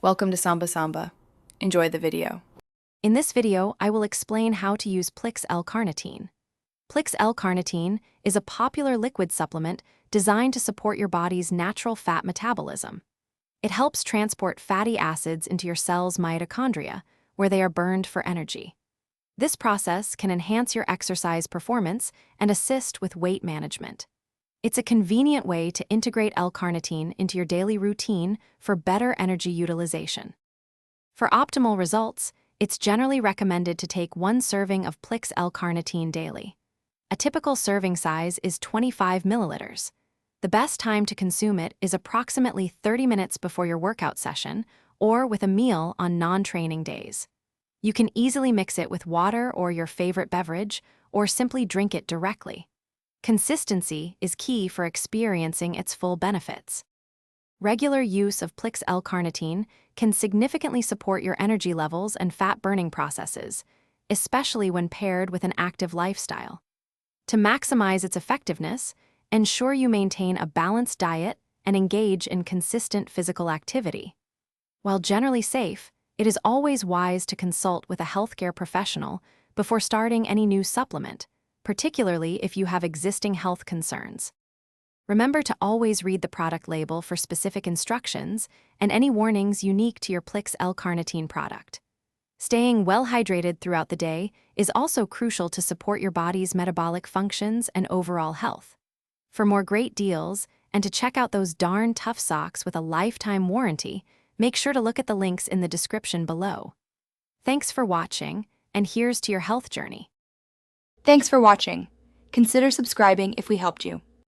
Welcome to Samba Samba. Enjoy the video. In this video, I will explain how to use Plix L-Carnitine. Plix L-Carnitine is a popular liquid supplement designed to support your body's natural fat metabolism. It helps transport fatty acids into your cell's mitochondria, where they are burned for energy. This process can enhance your exercise performance and assist with weight management. It's a convenient way to integrate L-Carnitine into your daily routine for better energy utilization. For optimal results, it's generally recommended to take 1 serving of Plix L-Carnitine daily. A typical serving size is 25 milliliters. The best time to consume it is approximately 30 minutes before your workout session or with a meal on non-training days. You can easily mix it with water or your favorite beverage, or simply drink it directly. Consistency is key for experiencing its full benefits. Regular use of Plix L-Carnitine can significantly support your energy levels and fat-burning processes, especially when paired with an active lifestyle. To maximize its effectiveness, ensure you maintain a balanced diet and engage in consistent physical activity. While generally safe, it is always wise to consult with a healthcare professional before starting any new supplement, particularly if you have existing health concerns. Remember to always read the product label for specific instructions and any warnings unique to your Plix L-Carnitine product. Staying well hydrated throughout the day is also crucial to support your body's metabolic functions and overall health. For more great deals and to check out those darn tough socks with a lifetime warranty, make sure to look at the links in the description below. Thanks for watching, and here's to your health journey. Thanks for watching. Consider subscribing if we helped you.